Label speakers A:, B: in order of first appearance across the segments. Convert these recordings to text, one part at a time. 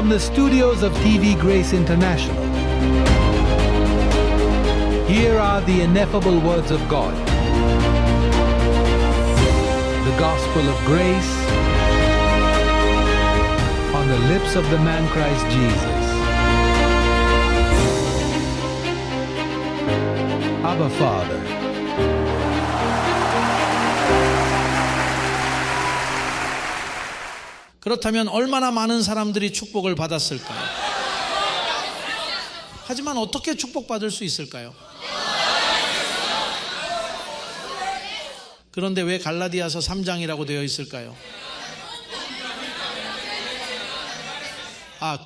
A: From the studios of TV Grace International, here are the ineffable words of God. The gospel of grace on the lips of the man Christ Jesus. Abba Father.
B: 그렇다면 얼마나 많은 사람들이 축복을 받았을까요? 하지만 어떻게 축복받을 수 있을까요? 그런데 왜 갈라디아서 3장이라고 되어 있을까요?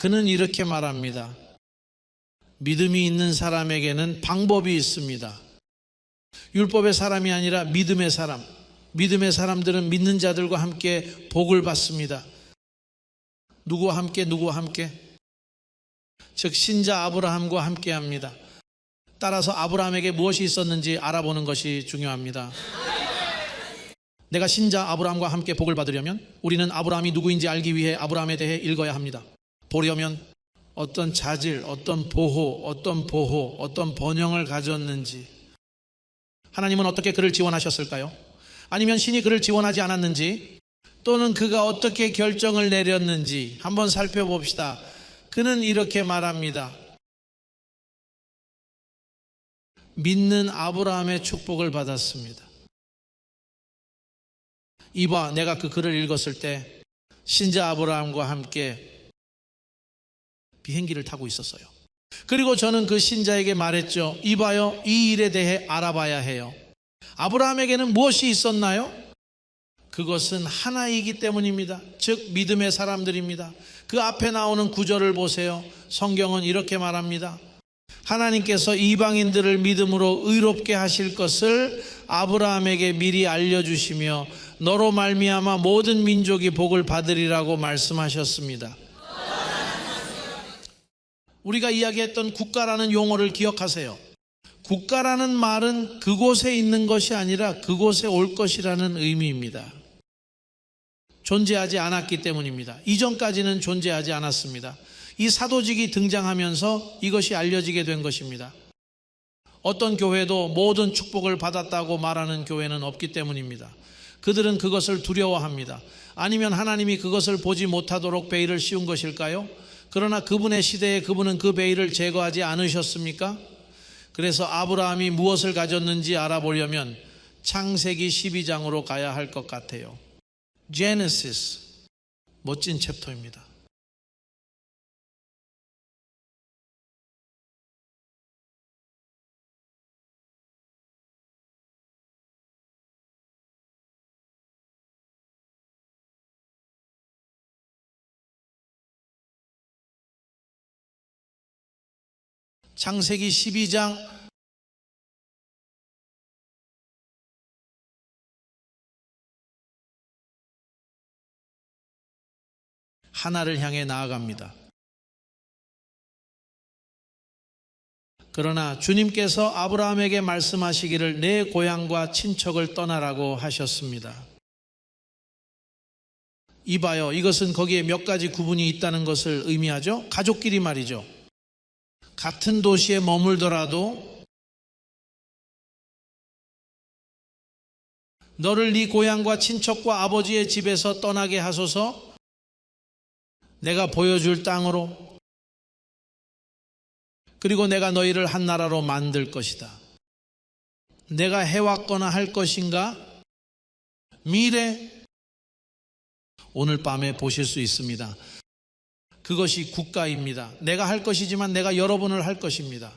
B: 그는 이렇게 말합니다. 믿음이 있는 사람에게는 방법이 있습니다. 율법의 사람이 아니라 믿음의 사람. 믿음의 사람들은 믿는 자들과 함께 복을 받습니다. 누구와 함께? 즉 신자 아브라함과 함께 합니다. 따라서 아브라함에게 무엇이 있었는지 알아보는 것이 중요합니다. 내가 신자 아브라함과 함께 복을 받으려면 우리는 아브라함이 누구인지 알기 위해 아브라함에 대해 읽어야 합니다. 보려면 어떤 자질, 어떤 보호, 어떤 번영을 가졌는지, 하나님은 어떻게 그를 지원하셨을까요? 아니면 신이 그를 지원하지 않았는지, 또는 그가 어떻게 결정을 내렸는지 한번 살펴봅시다. 그는 이렇게 말합니다. 믿는 아브라함의 축복을 받았습니다. 이봐, 내가 그 글을 읽었을 때 신자 아브라함과 함께 비행기를 타고 있었어요. 그리고 저는 그 신자에게 말했죠. 이봐요, 이 일에 대해 알아봐야 해요. 아브라함에게는 무엇이 있었나요? 그것은 하나이기 때문입니다. 즉 믿음의 사람들입니다. 그 앞에 나오는 구절을 보세요. 성경은 이렇게 말합니다. 하나님께서 이방인들을 믿음으로 의롭게 하실 것을 아브라함에게 미리 알려주시며 너로 말미암아 모든 민족이 복을 받으리라고 말씀하셨습니다. 우리가 이야기했던 국가라는 용어를 기억하세요. 국가라는 말은 그곳에 있는 것이 아니라 그곳에 올 것이라는 의미입니다. 존재하지 않았기 때문입니다. 이전까지는 존재하지 않았습니다. 이 사도직이 등장하면서 이것이 알려지게 된 것입니다. 어떤 교회도 모든 축복을 받았다고 말하는 교회는 없기 때문입니다. 그들은 그것을 두려워합니다. 아니면 하나님이 그것을 보지 못하도록 베일을 씌운 것일까요? 그러나 그분의 시대에 그분은 그 베일을 제거하지 않으셨습니까? 그래서 아브라함이 무엇을 가졌는지 알아보려면 창세기 12장으로 가야 할 것 같아요. 제네시스, 멋진 챕터입니다. 창세기 12장 1를 향해 나아갑니다. 그러나 주님께서 아브라함에게 말씀하시기를 내 고향과 친척을 떠나라고 하셨습니다. 이봐요, 이것은 거기에 몇 가지 구분이 있다는 것을 의미하죠. 가족끼리 말이죠. 같은 도시에 머물더라도 너를 네 고향과 친척과 아버지의 집에서 떠나게 하소서. 내가 보여줄 땅으로, 그리고 내가 너희를 한 나라로 만들 것이다. 내가 해왔거나 할 것인가? 미래, 오늘 밤에 보실 수 있습니다. 그것이 국가입니다. 내가 할 것이지만 내가 여러분을 할 것입니다.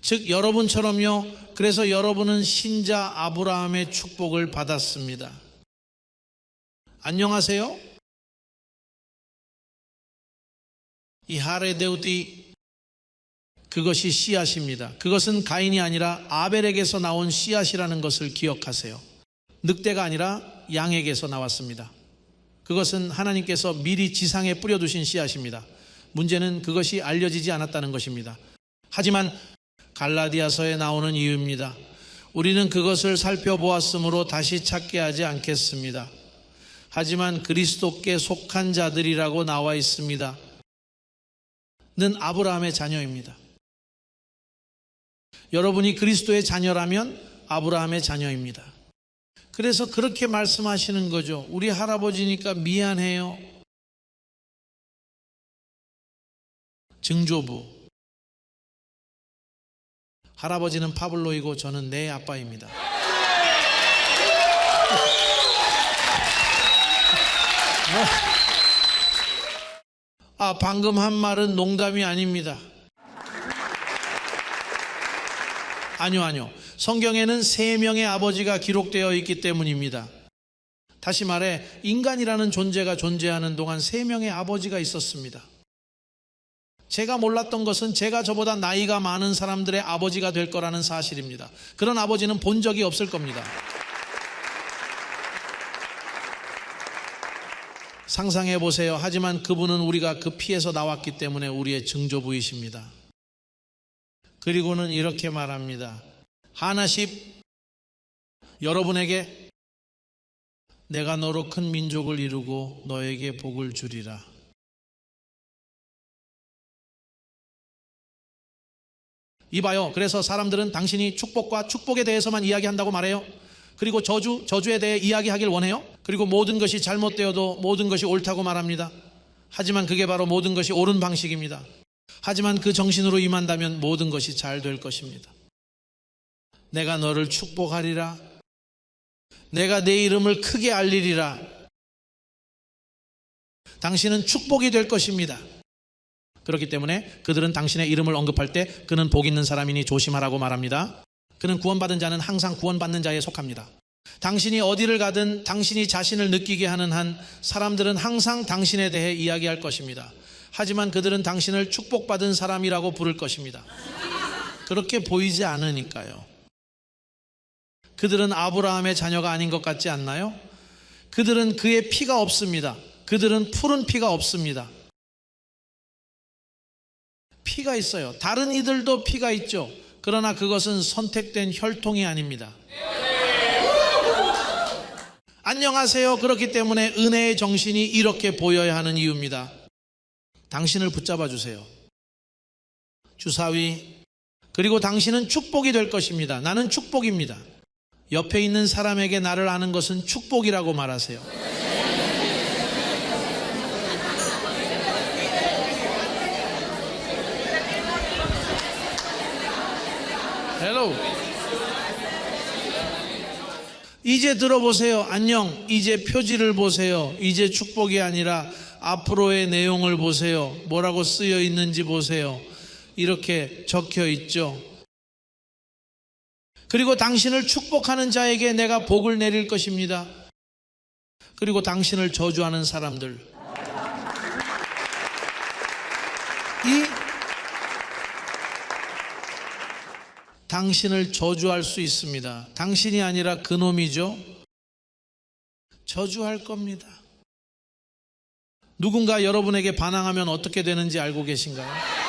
B: 즉 여러분처럼요. 그래서 여러분은 신자 아브라함의 축복을 받았습니다. 안녕하세요. 이 하레데우띠, 그것이 씨앗입니다. 그것은 가인이 아니라 아벨에게서 나온 씨앗이라는 것을 기억하세요. 늑대가 아니라 양에게서 나왔습니다. 그것은 하나님께서 미리 지상에 뿌려두신 씨앗입니다. 문제는 그것이 알려지지 않았다는 것입니다. 하지만 갈라디아서에 나오는 이유입니다. 우리는 그것을 살펴보았으므로 다시 찾게 하지 않겠습니다. 하지만 그리스도께 속한 자들이라고 나와 있습니다. 는 아브라함의 자녀입니다. 여러분이 그리스도의 자녀라면 아브라함의 자녀입니다. 그래서 그렇게 말씀하시는 거죠. 우리 할아버지니까 미안해요. 증조부. 할아버지는 파블로이고 저는 내 아빠입니다. 방금 한 말은 농담이 아닙니다. 아니요. 성경에는 3명의 아버지가 기록되어 있기 때문입니다. 다시 말해 인간이라는 존재가 존재하는 동안 3명의 아버지가 있었습니다. 제가 몰랐던 것은 제가 저보다 나이가 많은 사람들의 아버지가 될 거라는 사실입니다. 그런 아버지는 본 적이 없을 겁니다. 상상해 보세요. 하지만 그분은 우리가 그 피에서 나왔기 때문에 우리의 증조부이십니다. 그리고는 이렇게 말합니다. 하나씩 여러분에게 내가 너로 큰 민족을 이루고 너에게 복을 주리라. 이봐요. 그래서 사람들은 당신이 축복과 축복에 대해서만 이야기한다고 말해요. 그리고 저주에 대해 이야기하길 원해요. 그리고 모든 것이 잘못되어도 모든 것이 옳다고 말합니다. 하지만 그게 바로 모든 것이 옳은 방식입니다. 하지만 그 정신으로 임한다면 모든 것이 잘 될 것입니다. 내가 너를 축복하리라. 내가 내 이름을 크게 알리리라. 당신은 축복이 될 것입니다. 그렇기 때문에 그들은 당신의 이름을 언급할 때 그는 복 있는 사람이니 조심하라고 말합니다. 그는 구원받은 자는 항상 구원받는 자에 속합니다. 당신이 어디를 가든 당신이 자신을 느끼게 하는 한 사람들은 항상 당신에 대해 이야기할 것입니다. 하지만 그들은 당신을 축복받은 사람이라고 부를 것입니다. 그렇게 보이지 않으니까요. 그들은 아브라함의 자녀가 아닌 것 같지 않나요? 그들은 그의 피가 없습니다. 그들은 푸른 피가 없습니다. 피가 있어요. 다른 이들도 피가 있죠. 그러나 그것은 선택된 혈통이 아닙니다. 안녕하세요. 그렇기 때문에 은혜의 정신이 이렇게 보여야 하는 이유입니다. 당신을 붙잡아 주세요. 주사위. 그리고 당신은 축복이 될 것입니다. 나는 축복입니다. 옆에 있는 사람에게 나를 아는 것은 축복이라고 말하세요. 헬로. 이제 들어보세요. 안녕. 이제 표지를 보세요. 이제 축복이 아니라 앞으로의 내용을 보세요. 뭐라고 쓰여 있는지 보세요. 이렇게 적혀 있죠. 그리고 당신을 축복하는 자에게 내가 복을 내릴 것입니다. 그리고 당신을 저주하는 사람들, 당신을 저주할 수 있습니다. 당신이 아니라 그놈이죠. 저주할 겁니다. 누군가 여러분에게 반항하면 어떻게 되는지 알고 계신가요?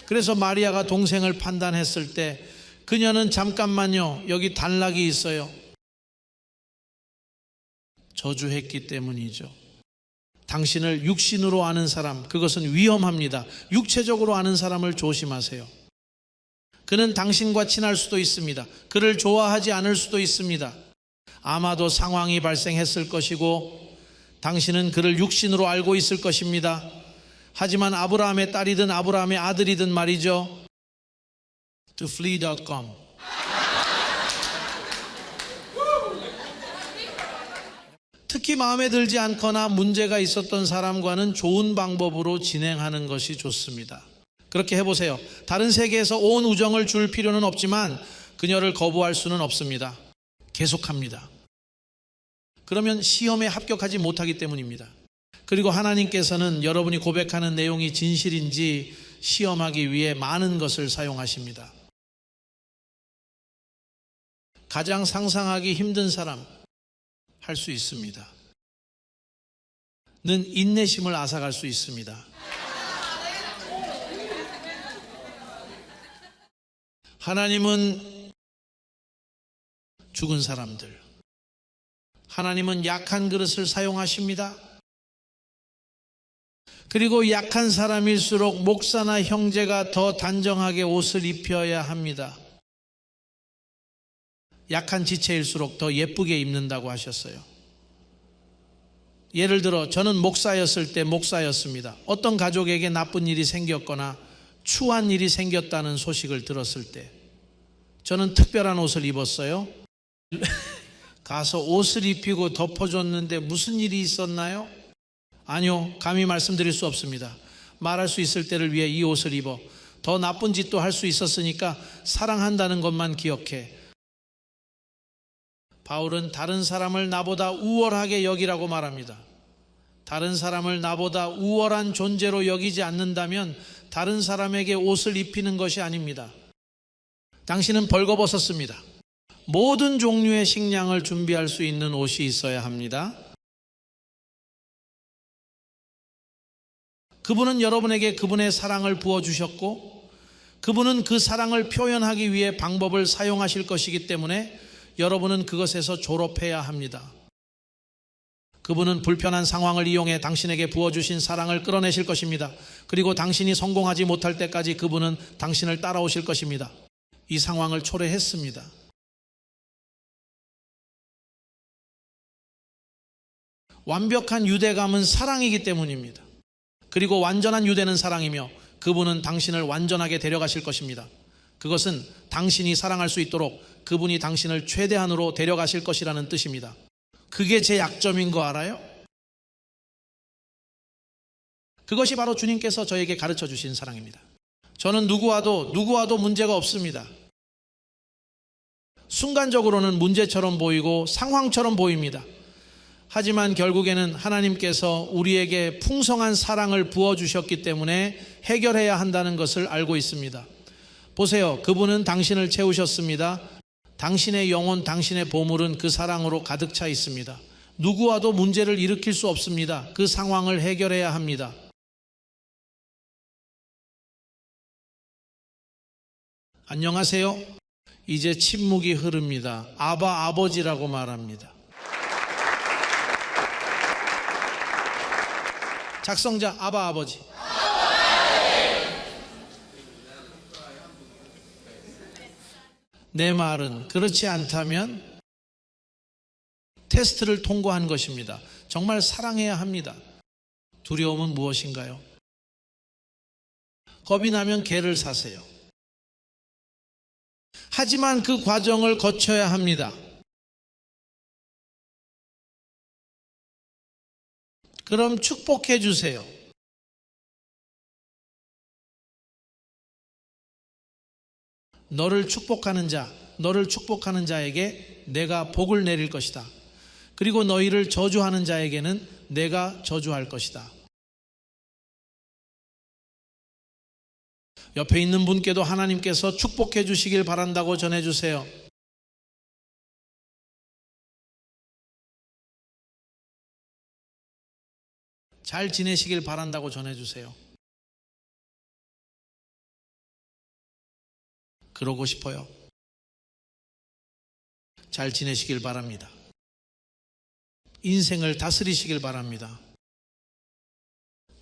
B: 그래서 마리아가 동생을 판단했을 때 그녀는 잠깐만요, 여기 단락이 있어요. 저주했기 때문이죠. 당신을 육신으로 아는 사람, 그것은 위험합니다. 육체적으로 아는 사람을 조심하세요. 그는 당신과 친할 수도 있습니다. 그를 좋아하지 않을 수도 있습니다. 아마도 상황이 발생했을 것이고 당신은 그를 육신으로 알고 있을 것입니다. 하지만 아브라함의 딸이든 아브라함의 아들이든 말이죠. toflee.com 특히 마음에 들지 않거나 문제가 있었던 사람과는 좋은 방법으로 진행하는 것이 좋습니다. 그렇게 해보세요. 다른 세계에서 온 우정을 줄 필요는 없지만 그녀를 거부할 수는 없습니다. 계속합니다. 그러면 시험에 합격하지 못하기 때문입니다. 그리고 하나님께서는 여러분이 고백하는 내용이 진실인지 시험하기 위해 많은 것을 사용하십니다. 가장 상상하기 힘든 사람 할 수 있습니다. 는 인내심을 앗아갈 수 있습니다. 하나님은 죽은 사람들, 하나님은 약한 그릇을 사용하십니다. 그리고 약한 사람일수록 목사나 형제가 더 단정하게 옷을 입혀야 합니다. 약한 지체일수록 더 예쁘게 입는다고 하셨어요. 예를 들어 저는 목사였을 때 목사였습니다. 어떤 가족에게 나쁜 일이 생겼거나 추한 일이 생겼다는 소식을 들었을 때 저는 특별한 옷을 입었어요. 가서 옷을 입히고 덮어줬는데 무슨 일이 있었나요? 아니요, 감히 말씀드릴 수 없습니다. 말할 수 있을 때를 위해 이 옷을 입어 더 나쁜 짓도 할 수 있었으니까 사랑한다는 것만 기억해. 바울은 다른 사람을 나보다 우월하게 여기라고 말합니다. 다른 사람을 나보다 우월한 존재로 여기지 않는다면 다른 사람에게 옷을 입히는 것이 아닙니다. 당신은 벌거벗었습니다. 모든 종류의 식량을 준비할 수 있는 옷이 있어야 합니다. 그분은 여러분에게 그분의 사랑을 부어주셨고 그분은 그 사랑을 표현하기 위해 방법을 사용하실 것이기 때문에 여러분은 그것에서 졸업해야 합니다. 그분은 불편한 상황을 이용해 당신에게 부어주신 사랑을 끌어내실 것입니다. 그리고 당신이 성공하지 못할 때까지 그분은 당신을 따라오실 것입니다. 이 상황을 초래했습니다. 완벽한 유대감은 사랑이기 때문입니다. 그리고 완전한 유대는 사랑이며 그분은 당신을 완전하게 데려가실 것입니다. 그것은 당신이 사랑할 수 있도록 그분이 당신을 최대한으로 데려가실 것이라는 뜻입니다. 그게 제 약점인 거 알아요? 그것이 바로 주님께서 저에게 가르쳐 주신 사랑입니다. 저는 누구와도 문제가 없습니다. 순간적으로는 문제처럼 보이고 상황처럼 보입니다. 하지만 결국에는 하나님께서 우리에게 풍성한 사랑을 부어주셨기 때문에 해결해야 한다는 것을 알고 있습니다. 보세요. 그분은 당신을 채우셨습니다. 당신의 영혼, 당신의 보물은 그 사랑으로 가득 차 있습니다. 누구와도 문제를 일으킬 수 없습니다. 그 상황을 해결해야 합니다. 안녕하세요. 이제 침묵이 흐릅니다. 아버지라고 말합니다. 작성자 아버지. 내 말은 그렇지 않다면 테스트를 통과한 것입니다. 정말 사랑해야 합니다. 두려움은 무엇인가요? 겁이 나면 개를 사세요. 하지만 그 과정을 거쳐야 합니다. 그럼 축복해 주세요. 너를 축복하는 자에게 내가 복을 내릴 것이다. 그리고 너희를 저주하는 자에게는 내가 저주할 것이다. 옆에 있는 분께도 하나님께서 축복해 주시길 바란다고 전해주세요. 잘 지내시길 바란다고 전해주세요. 그러고 싶어요. 잘 지내시길 바랍니다. 인생을 다스리시길 바랍니다.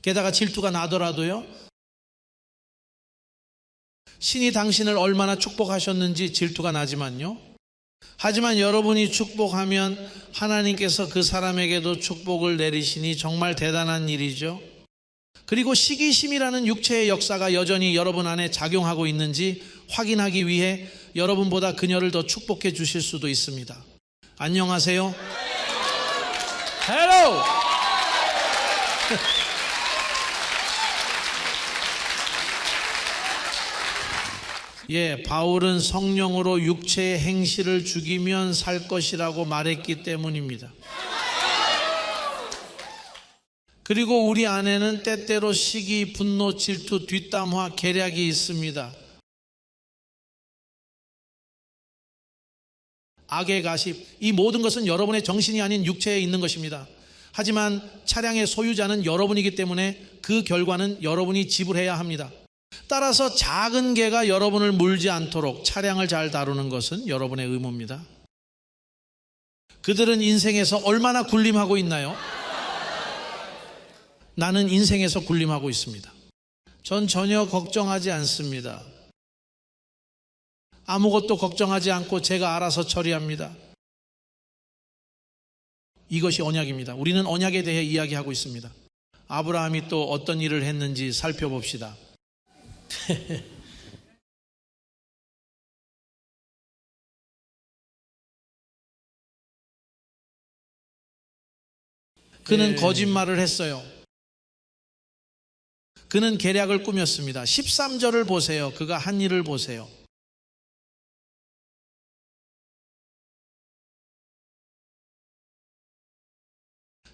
B: 게다가 질투가 나더라도요, 신이 당신을 얼마나 축복하셨는지 질투가 나지만요, 하지만 여러분이 축복하면 하나님께서 그 사람에게도 축복을 내리시니 정말 대단한 일이죠. 그리고 시기심이라는 육체의 역사가 여전히 여러분 안에 작용하고 있는지 확인하기 위해 여러분보다 그녀를 더 축복해 주실 수도 있습니다. 안녕하세요. 헬로. 예, 바울은 성령으로 육체의 행실을 죽이면 살 것이라고 말했기 때문입니다. 그리고 우리 안에는 때때로 시기, 분노, 질투, 뒷담화, 계략이 있습니다. 악의 가십, 이 모든 것은 여러분의 정신이 아닌 육체에 있는 것입니다. 하지만 차량의 소유자는 여러분이기 때문에 그 결과는 여러분이 지불해야 합니다. 따라서 작은 개가 여러분을 물지 않도록 차량을 잘 다루는 것은 여러분의 의무입니다. 그들은 인생에서 얼마나 군림하고 있나요? 나는 인생에서 군림하고 있습니다. 전 전혀 걱정하지 않습니다. 아무것도 걱정하지 않고 제가 알아서 처리합니다. 이것이 언약입니다. 우리는 언약에 대해 이야기하고 있습니다. 아브라함이 또 어떤 일을 했는지 살펴봅시다. 그는 거짓말을 했어요. 그는 계략을 꾸몄습니다. 13절을 보세요. 그가 한 일을 보세요.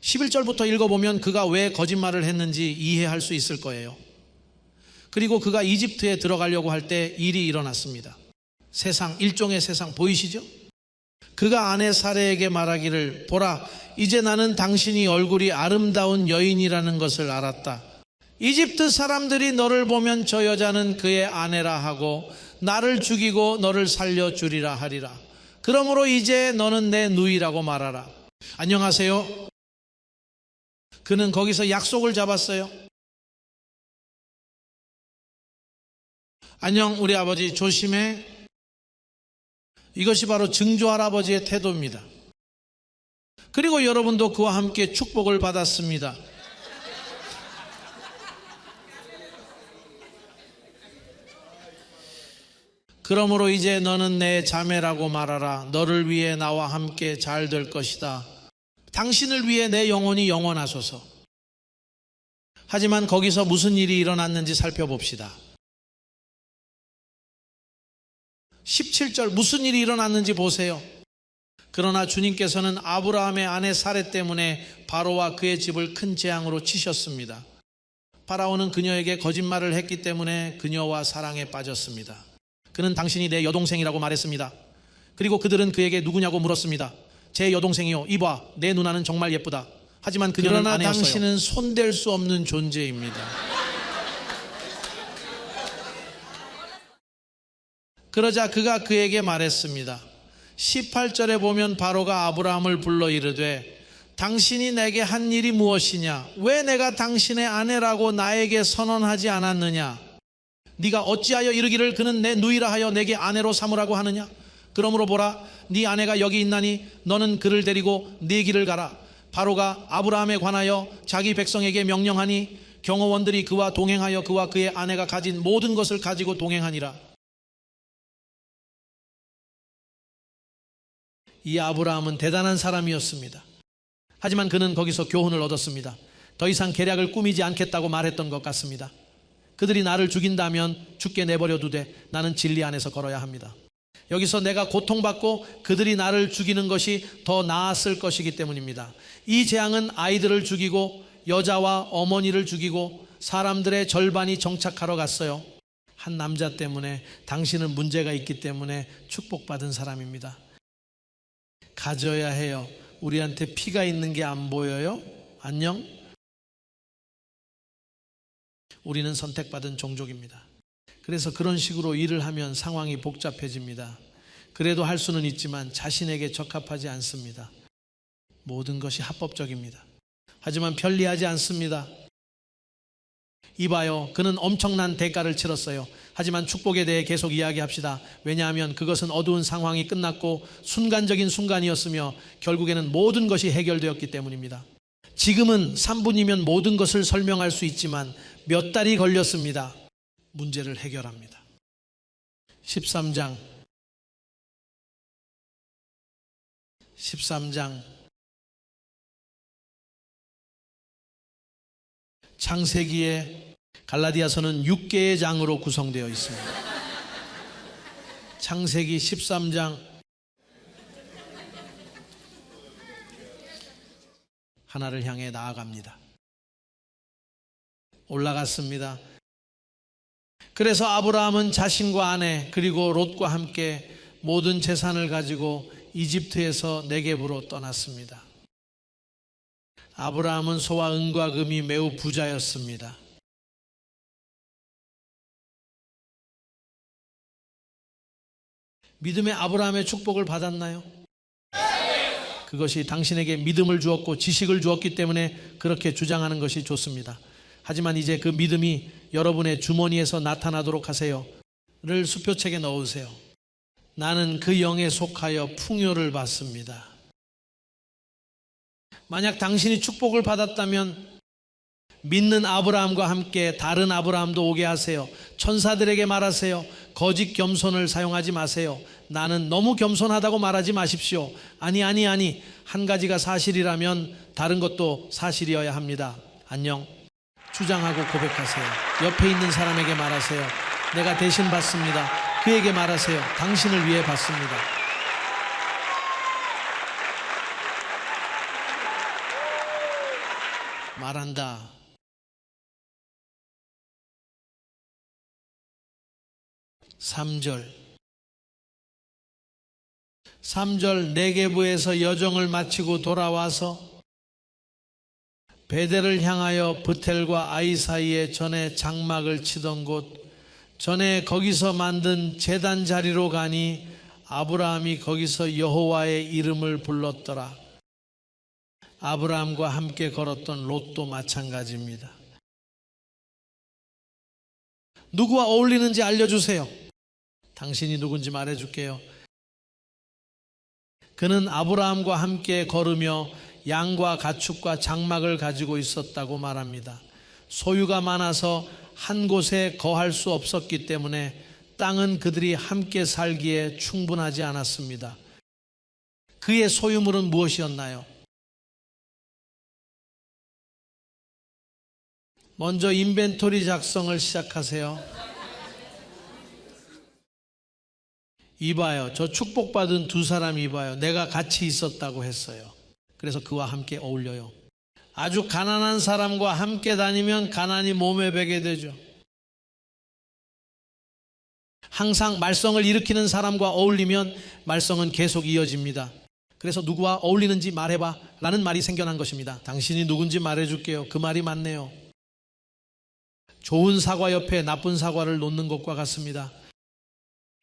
B: 11절부터 읽어보면 그가 왜 거짓말을 했는지 이해할 수 있을 거예요. 그리고 그가 이집트에 들어가려고 할 때 일이 일어났습니다. 세상, 일종의 세상 보이시죠? 그가 아내 사레에게 말하기를, 보라, 이제 나는 당신이 얼굴이 아름다운 여인이라는 것을 알았다. 이집트 사람들이 너를 보면 저 여자는 그의 아내라 하고 나를 죽이고 너를 살려주리라 하리라. 그러므로 이제 너는 내 누이라고 말하라. 안녕하세요. 그는 거기서 약속을 잡았어요. 안녕 우리 아버지 조심해. 이것이 바로 증조 할아버지의 태도입니다. 그리고 여러분도 그와 함께 축복을 받았습니다. 그러므로 이제 너는 내 자매라고 말하라. 너를 위해 나와 함께 잘 될 것이다. 당신을 위해 내 영혼이 영원하소서. 하지만 거기서 무슨 일이 일어났는지 살펴봅시다. 17절 무슨 일이 일어났는지 보세요. 그러나 주님께서는 아브라함의 아내 사레 때문에 바로와 그의 집을 큰 재앙으로 치셨습니다. 파라오는 그녀에게 거짓말을 했기 때문에 그녀와 사랑에 빠졌습니다. 그는 당신이 내 여동생이라고 말했습니다. 그리고 그들은 그에게 누구냐고 물었습니다. 제 여동생이요, 이봐 내 누나는 정말 예쁘다. 하지만 그녀는
C: 그러나
B: 아내였어요.
C: 당신은
B: 손댈 수 없는 존재입니다. 그러자 그가 그에게 말했습니다. 18절에 보면 바로가 아브라함을 불러 이르되 당신이 내게 한 일이 무엇이냐? 왜 내가 당신의 아내라고 나에게 선언하지 않았느냐? 네가 어찌하여 이르기를 그는 내 누이라 하여 내게 아내로 삼으라고 하느냐? 그러므로 보라, 네 아내가 여기 있나니 너는 그를 데리고 네 길을 가라. 바로가 아브라함에 관하여 자기 백성에게 명령하니 경호원들이 그와 동행하여 그와 그의 아내가 가진 모든 것을 가지고 동행하니라. 이 아브라함은 대단한 사람이었습니다. 하지만 그는 거기서 교훈을 얻었습니다. 더 이상 계략을 꾸미지 않겠다고 말했던 것 같습니다. 그들이 나를 죽인다면 죽게 내버려 두되 나는 진리 안에서 걸어야 합니다. 여기서 내가 고통받고 그들이 나를 죽이는 것이 더 나았을 것이기 때문입니다. 이 재앙은 아이들을 죽이고 여자와 어머니를 죽이고 사람들의 절반이 정착하러 갔어요. 한 남자 때문에. 당신은 문제가 있기 때문에 축복받은 사람입니다. 가져야 해요. 우리한테 피가 있는 게 안 보여요? 안녕? 우리는 선택받은 종족입니다. 그래서 그런 식으로 일을 하면 상황이 복잡해집니다. 그래도 할 수는 있지만 자신에게 적합하지 않습니다. 모든 것이 합법적입니다. 하지만 편리하지 않습니다. 이봐요, 그는 엄청난 대가를 치렀어요. 하지만 축복에 대해 계속 이야기합시다. 왜냐하면 그것은 어두운 상황이 끝났고 순간적인 순간이었으며 결국에는 모든 것이 해결되었기 때문입니다. 지금은 3분이면 모든 것을 설명할 수 있지만 몇 달이 걸렸습니다. 문제를 해결합니다. 13장 창세기에 갈라디아서는 6개의 장으로 구성되어 있습니다. 창세기 13장 하나를 향해 나아갑니다. 올라갔습니다. 그래서 아브라함은 자신과 아내 그리고 롯과 함께 모든 재산을 가지고 이집트에서 네겝으로 떠났습니다. 아브라함은 소와 은과 금이 매우 부자였습니다. 믿음의 아브라함의 축복을 받았나요? 그것이 당신에게 믿음을 주었고 지식을 주었기 때문에 그렇게 주장하는 것이 좋습니다. 하지만 이제 그 믿음이 여러분의 주머니에서 나타나도록 하세요. 를 수표책에 넣으세요. 나는 그 영에 속하여 풍요를 받습니다. 만약 당신이 축복을 받았다면 믿는 아브라함과 함께 다른 아브라함도 오게 하세요. 천사들에게 말하세요. 거짓 겸손을 사용하지 마세요. 나는 너무 겸손하다고 말하지 마십시오. 아니 한 가지가 사실이라면 다른 것도 사실이어야 합니다. 안녕. 주장하고 고백하세요. 옆에 있는 사람에게 말하세요. 내가 대신 받습니다. 그에게 말하세요. 당신을 위해 받습니다. 말한다. 3절 네게부에서 여정을 마치고 돌아와서 베델을 향하여 브텔과 아이 사이에 전에 장막을 치던 곳 전에 거기서 만든 제단 자리로 가니 아브라함이 거기서 여호와의 이름을 불렀더라. 아브라함과 함께 걸었던 롯도 마찬가지입니다. 누구와 어울리는지 알려주세요. 당신이 누군지 말해줄게요. 그는 아브라함과 함께 걸으며 양과 가축과 장막을 가지고 있었다고 말합니다. 소유가 많아서 한 곳에 거할 수 없었기 때문에 땅은 그들이 함께 살기에 충분하지 않았습니다. 그의 소유물은 무엇이었나요? 먼저 인벤토리 작성을 시작하세요. 이봐요. 저 축복받은 두 사람 이봐요. 내가 같이 있었다고 했어요. 그래서 그와 함께 어울려요. 아주 가난한 사람과 함께 다니면 가난이 몸에 배게 되죠. 항상 말썽을 일으키는 사람과 어울리면 말썽은 계속 이어집니다. 그래서 누구와 어울리는지 말해봐 라는 말이 생겨난 것입니다. 당신이 누군지 말해줄게요. 그 말이 맞네요. 좋은 사과 옆에 나쁜 사과를 놓는 것과 같습니다.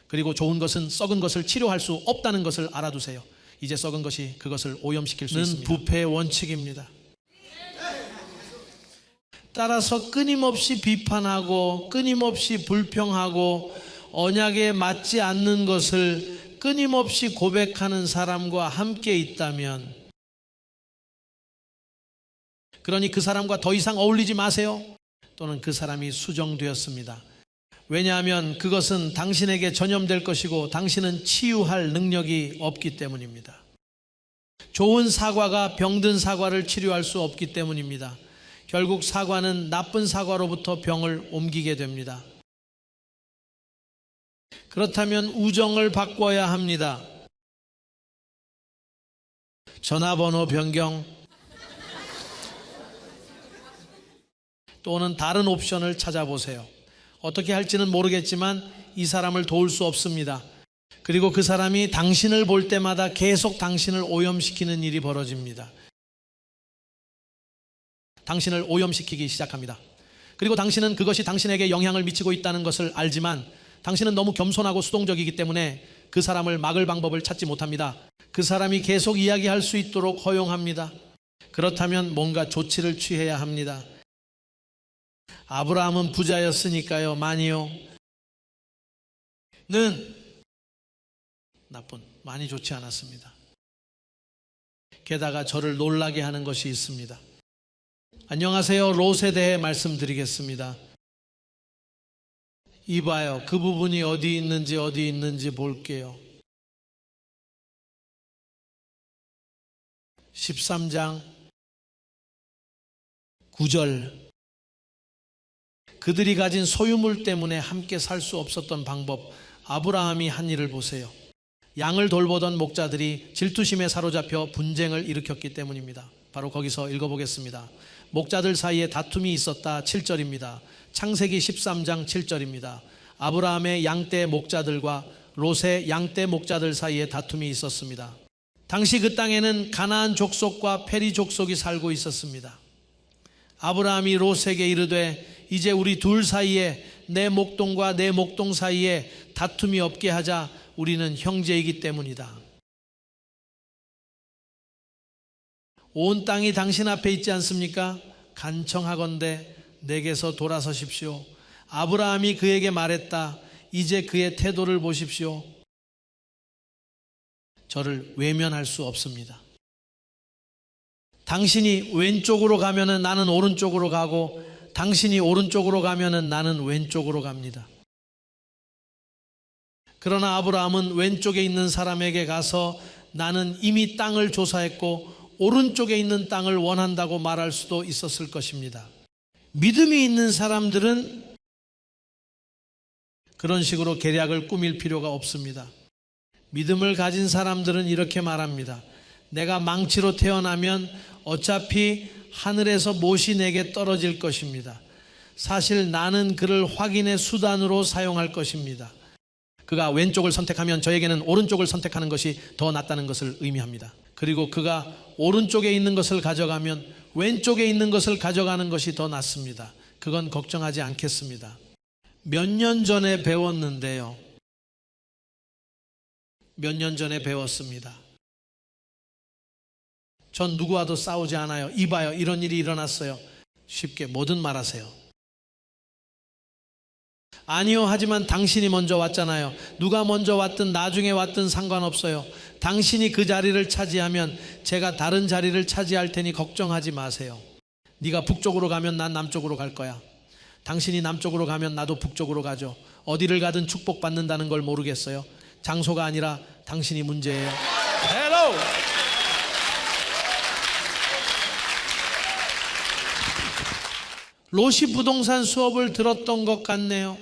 B: 그리고 좋은 것은 썩은 것을 치료할 수 없다는 것을 알아두세요. 이제 썩은 것이 그것을 오염시킬 수 있습니다. 부패의 원칙입니다. 따라서 끊임없이 비판하고 끊임없이 불평하고 언약에 맞지 않는 것을 끊임없이 고백하는 사람과 함께 있다면, 그러니 그 사람과 더 이상 어울리지 마세요. 또는 그 사람이 수정되었습니다. 왜냐하면 그것은 당신에게 전염될 것이고 당신은 치유할 능력이 없기 때문입니다. 좋은 사과가 병든 사과를 치료할 수 없기 때문입니다. 결국 사과는 나쁜 사과로부터 병을 옮기게 됩니다. 그렇다면 우정을 바꿔야 합니다. 전화번호 변경 또는 다른 옵션을 찾아보세요. 어떻게 할지는 모르겠지만 이 사람을 도울 수 없습니다. 그리고 그 사람이 당신을 볼 때마다 계속 당신을 오염시키는 일이 벌어집니다. 당신을 오염시키기 시작합니다. 그리고 당신은 그것이 당신에게 영향을 미치고 있다는 것을 알지만 당신은 너무 겸손하고 수동적이기 때문에 그 사람을 막을 방법을 찾지 못합니다. 그 사람이 계속 이야기할 수 있도록 허용합니다. 그렇다면 뭔가 조치를 취해야 합니다. 아브라함은 부자였으니까요. 많이요. 는 많이 좋지 않았습니다. 게다가 저를 놀라게 하는 것이 있습니다. 안녕하세요. 롯에 대해 말씀드리겠습니다. 이봐요. 그 부분이 어디 있는지 볼게요. 13장 9절. 그들이 가진 소유물 때문에 함께 살 수 없었던 방법, 아브라함이 한 일을 보세요. 양을 돌보던 목자들이 질투심에 사로잡혀 분쟁을 일으켰기 때문입니다. 바로 거기서 읽어보겠습니다. 목자들 사이에 다툼이 있었다. 7절입니다. 창세기 13장 7절입니다. 아브라함의 양떼 목자들과 롯의 양떼 목자들 사이에 다툼이 있었습니다. 당시 그 땅에는 가나안 족속과 페리 족속이 살고 있었습니다. 아브라함이 롯에게 이르되 이제 우리 둘 사이에 내 목동과 내 목동 사이에 다툼이 없게 하자. 우리는 형제이기 때문이다. 온 땅이 당신 앞에 있지 않습니까? 간청하건대 내게서 돌아서십시오. 아브라함이 그에게 말했다. 이제 그의 태도를 보십시오. 저를 외면할 수 없습니다. 당신이 왼쪽으로 가면은 나는 오른쪽으로 가고, 당신이 오른쪽으로 가면은 나는 왼쪽으로 갑니다. 그러나 아브라함은 왼쪽에 있는 사람에게 가서 나는 이미 땅을 조사했고 오른쪽에 있는 땅을 원한다고 말할 수도 있었을 것입니다. 믿음이 있는 사람들은 그런 식으로 계략을 꾸밀 필요가 없습니다. 믿음을 가진 사람들은 이렇게 말합니다. 내가 망치로 태어나면 어차피 하늘에서 못이 내게 떨어질 것입니다. 사실 나는 그를 확인의 수단으로 사용할 것입니다. 그가 왼쪽을 선택하면 저에게는 오른쪽을 선택하는 것이 더 낫다는 것을 의미합니다. 그리고 그가 오른쪽에 있는 것을 가져가면 왼쪽에 있는 것을 가져가는 것이 더 낫습니다. 그건 걱정하지 않겠습니다. 몇 년 전에 배웠는데요. 몇 년 전에 배웠습니다. 전 누구와도 싸우지 않아요. 이봐요, 이런 일이 일어났어요. 쉽게 뭐든 말하세요. 아니요, 하지만 당신이 먼저 왔잖아요. 누가 먼저 왔든 나중에 왔든 상관없어요. 당신이 그 자리를 차지하면 제가 다른 자리를 차지할 테니 걱정하지 마세요. 네가 북쪽으로 가면 난 남쪽으로 갈 거야. 당신이 남쪽으로 가면 나도 북쪽으로 가죠. 어디를 가든 축복받는다는 걸 모르겠어요. 장소가 아니라 당신이 문제예요. 헬로! 롯이 부동산 수업을 들었던 것 같네요.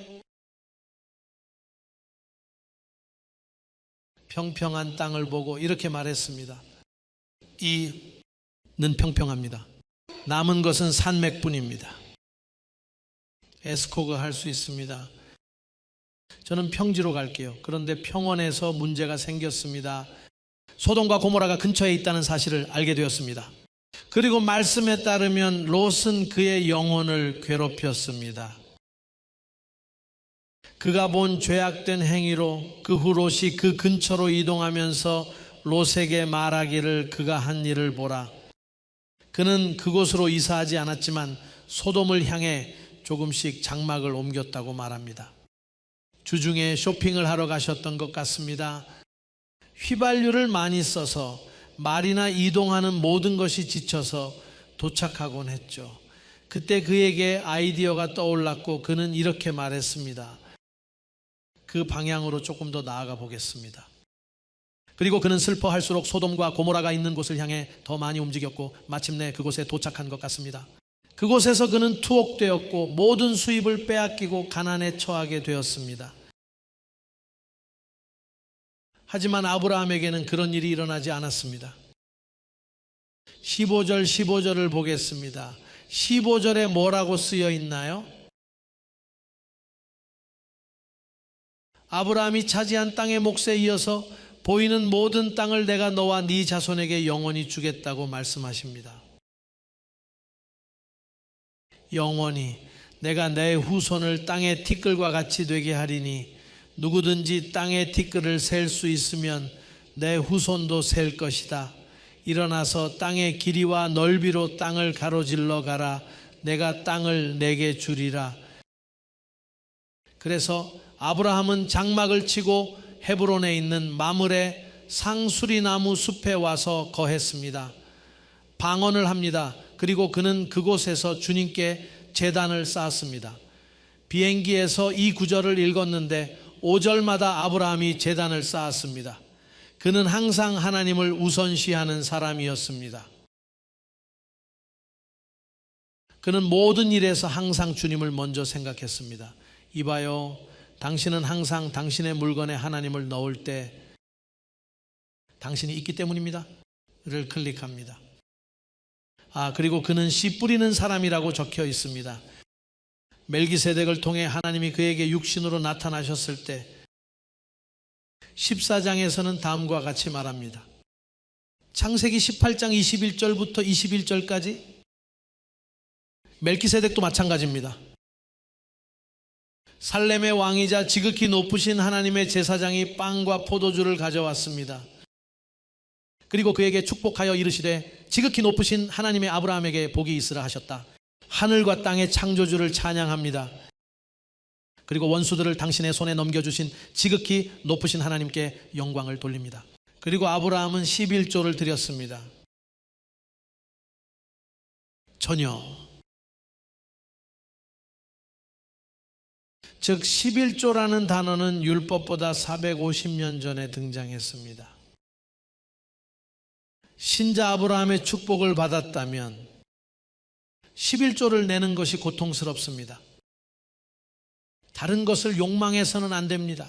B: 평평한 땅을 보고 이렇게 말했습니다. 이는 평평합니다. 남은 것은 산맥뿐입니다. 에스코그 할 수 있습니다. 저는 평지로 갈게요. 그런데 평원에서 문제가 생겼습니다. 소돔과 고모라가 근처에 있다는 사실을 알게 되었습니다. 그리고 말씀에 따르면 롯은 그의 영혼을 괴롭혔습니다. 그가 본 죄악된 행위로 그 후 롯이 그 근처로 이동하면서 롯에게 말하기를 그가 한 일을 보라. 그는 그곳으로 이사하지 않았지만 소돔을 향해 조금씩 장막을 옮겼다고 말합니다. 주중에 쇼핑을 하러 가셨던 것 같습니다. 휘발유를 많이 써서 말이나 이동하는 모든 것이 지쳐서 도착하곤 했죠. 그때 그에게 아이디어가 떠올랐고 그는 이렇게 말했습니다. 그 방향으로 조금 더 나아가 보겠습니다. 그리고 그는 슬퍼할수록 소돔과 고모라가 있는 곳을 향해 더 많이 움직였고 마침내 그곳에 도착한 것 같습니다. 그곳에서 그는 투옥되었고 모든 수입을 빼앗기고 가난에 처하게 되었습니다. 하지만 아브라함에게는 그런 일이 일어나지 않았습니다. 15절을 보겠습니다. 15절에 뭐라고 쓰여 있나요? 아브라함이 차지한 땅의 몫에 이어서 보이는 모든 땅을 내가 너와 네 자손에게 영원히 주겠다고 말씀하십니다. 영원히 내가 내 후손을 땅의 티끌과 같이 되게 하리니 누구든지 땅의 티끌을 셀 수 있으면 내 후손도 셀 것이다. 일어나서 땅의 길이와 넓이로 땅을 가로질러 가라. 내가 땅을 내게 주리라. 그래서 아브라함은 장막을 치고 헤브론에 있는 마므레 상수리나무 숲에 와서 거했습니다. 방언을 합니다. 그리고 그는 그곳에서 주님께 제단을 쌓았습니다. 비행기에서 이 구절을 읽었는데 5절마다 아브라함이 제단을 쌓았습니다. 그는 항상 하나님을 우선시하는 사람이었습니다. 그는 모든 일에서 항상 주님을 먼저 생각했습니다. 이봐요, 당신은 항상 당신의 물건에 하나님을 넣을 때 당신이 있기 때문입니다. 를 클릭합니다. 그리고 그는 씨 뿌리는 사람이라고 적혀 있습니다. 멜기세덱을 통해 하나님이 그에게 육신으로 나타나셨을 때 14장에서는 다음과 같이 말합니다. 창세기 18장 21절부터 21절까지 멜기세덱도 마찬가지입니다. 살렘의 왕이자 지극히 높으신 하나님의 제사장이 빵과 포도주를 가져왔습니다. 그리고 그에게 축복하여 이르시되 지극히 높으신 하나님의 아브라함에게 복이 있으라 하셨다. 하늘과 땅의 창조주를 찬양합니다. 그리고 원수들을 당신의 손에 넘겨주신 지극히 높으신 하나님께 영광을 돌립니다. 그리고 아브라함은 11조를 드렸습니다. 전혀. 즉 11조라는 단어는 율법보다 450년 전에 등장했습니다. 신자 아브라함의 축복을 받았다면 11조를 내는 것이 고통스럽습니다. 다른 것을 욕망해서는 안 됩니다.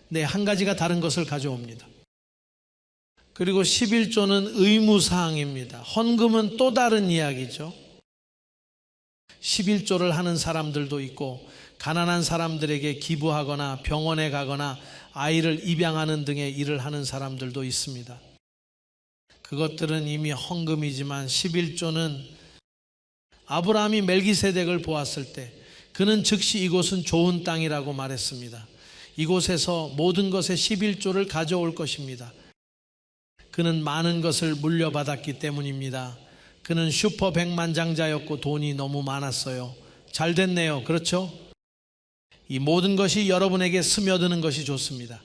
B: 네, 한 가지가 다른 것을 가져옵니다. 그리고 11조는 의무사항입니다. 헌금은 또 다른 이야기죠. 11조를 하는 사람들도 있고 가난한 사람들에게 기부하거나 병원에 가거나 아이를 입양하는 등의 일을 하는 사람들도 있습니다. 그것들은 이미 헌금이지만 11조는 아브라함이 멜기세덱을 보았을 때 그는 즉시 이곳은 좋은 땅이라고 말했습니다. 이곳에서 모든 것의 11조를 가져올 것입니다. 그는 많은 것을 물려받았기 때문입니다. 그는 슈퍼 백만장자였고 돈이 너무 많았어요. 잘 됐네요. 그렇죠? 이 모든 것이 여러분에게 스며드는 것이 좋습니다.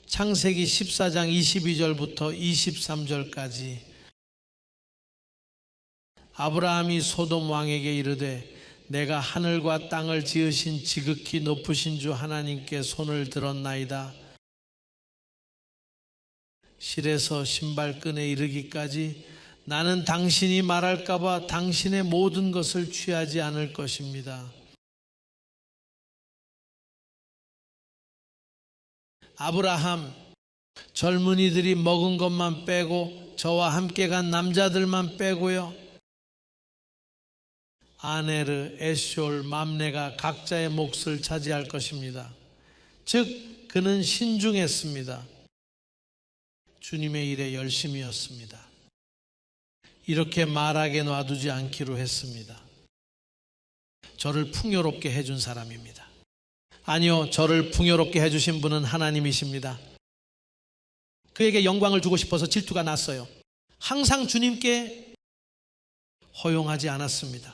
B: 창세기 14장 22절부터 23절까지 아브라함이 소돔 왕에게 이르되 내가 하늘과 땅을 지으신 지극히 높으신 주 하나님께 손을 들었나이다. 실에서 신발끈에 이르기까지 나는 당신이 말할까 봐 당신의 모든 것을 취하지 않을 것입니다. 아브라함, 젊은이들이 먹은 것만 빼고 저와 함께 간 남자들만 빼고요. 아네르, 에시올, 맘네가 각자의 몫을 차지할 것입니다. 즉 그는 신중했습니다. 주님의 일에 열심이었습니다. 이렇게 말하게 놔두지 않기로 했습니다. 저를 풍요롭게 해준 사람입니다. 아니요, 저를 풍요롭게 해주신 분은 하나님이십니다. 그에게 영광을 주고 싶어서 질투가 났어요. 항상 주님께 허용하지 않았습니다.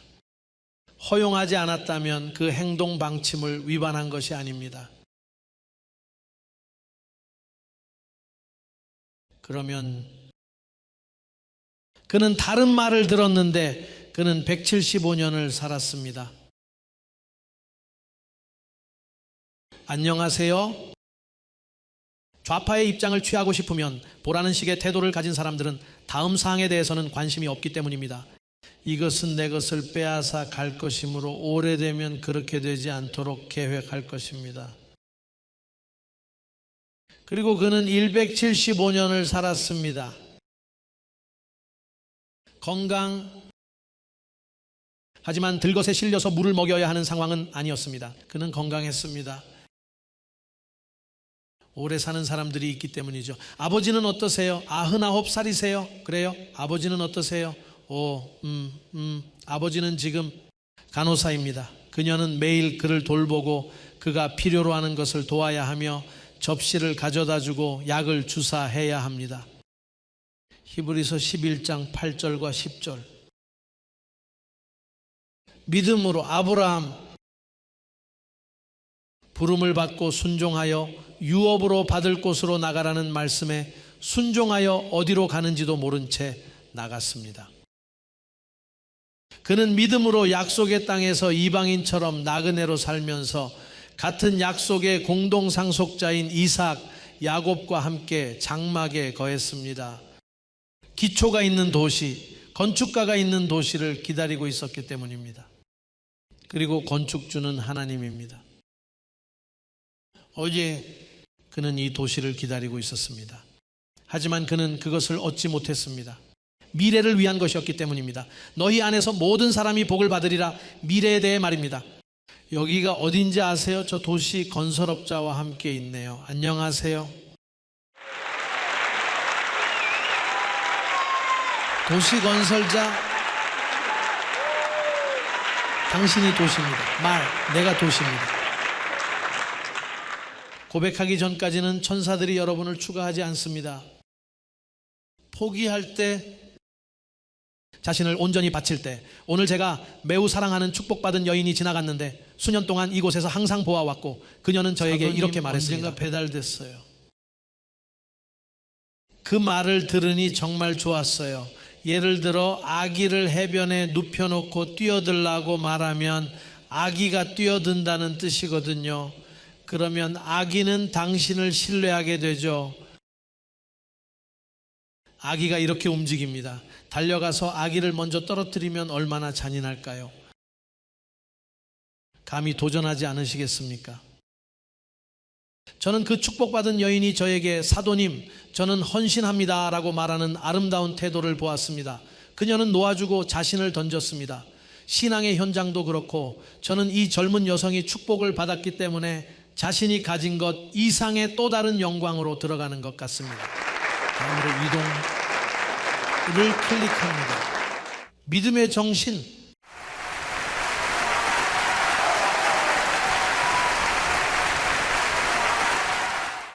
B: 허용하지 않았다면 그 행동 방침을 위반한 것이 아닙니다. 그러면 그는 다른 말을 들었는데 그는 175년을 살았습니다. 안녕하세요. 좌파의 입장을 취하고 싶으면 보라는 식의 태도를 가진 사람들은 다음 사항에 대해서는 관심이 없기 때문입니다. 이것은 내 것을 빼앗아 갈 것이므로 오래되면 그렇게 되지 않도록 계획할 것입니다. 그리고 그는 175년을 살았습니다. 건강, 하지만 들것에 실려서 물을 먹여야 하는 상황은 아니었습니다. 그는 건강했습니다. 오래 사는 사람들이 있기 때문이죠. 아버지는 어떠세요? 99살이세요? 그래요? 아버지는 어떠세요? 아버지는 지금 간호사입니다. 그녀는 매일 그를 돌보고 그가 필요로 하는 것을 도와야 하며 접시를 가져다 주고 약을 주사해야 합니다. 히브리서 11장 8절과 10절. 믿음으로 아브라함 부름을 받고 순종하여 유업으로 받을 곳으로 나가라는 말씀에 순종하여 어디로 가는지도 모른 채 나갔습니다. 그는 믿음으로 약속의 땅에서 이방인처럼 나그네로 살면서 같은 약속의 공동 상속자인 이삭, 야곱과 함께 장막에 거했습니다. 기초가 있는 도시, 건축가가 있는 도시를 기다리고 있었기 때문입니다. 그리고 건축주는 하나님입니다. 어제 그는 이 도시를 기다리고 있었습니다. 하지만 그는 그것을 얻지 못했습니다. 미래를 위한 것이었기 때문입니다. 너희 안에서 모든 사람이 복을 받으리라. 미래에 대해 말입니다. 여기가 어딘지 아세요? 저 도시 건설업자와 함께 있네요. 안녕하세요. 도시 건설자, 당신이 도시입니다. 내가 도시입니다. 고백하기 전까지는 천사들이 여러분을 추가하지 않습니다. 포기할 때, 자신을 온전히 바칠 때, 오늘 제가 매우 사랑하는 축복받은 여인이 지나갔는데 수년 동안 이곳에서 항상 보아왔고 그녀는 저에게 이렇게 말했습니다. 언젠가 배달됐어요. 그 말을 들으니 정말 좋았어요. 예를 들어 아기를 해변에 눕혀놓고 뛰어들라고 말하면 아기가 뛰어든다는 뜻이거든요. 그러면 아기는 당신을 신뢰하게 되죠. 아기가 이렇게 움직입니다. 달려가서 아기를 먼저 떨어뜨리면 얼마나 잔인할까요? 감히 도전하지 않으시겠습니까? 저는 그 축복받은 여인이 저에게 사도님, 저는 헌신합니다 라고 말하는 아름다운 태도를 보았습니다. 그녀는 놓아주고 자신을 던졌습니다. 신앙의 현장도 그렇고 저는 이 젊은 여성이 축복을 받았기 때문에 자신이 가진 것 이상의 또 다른 영광으로 들어가는 것 같습니다. 다음으로 이동을 클릭합니다. 믿음의 정신,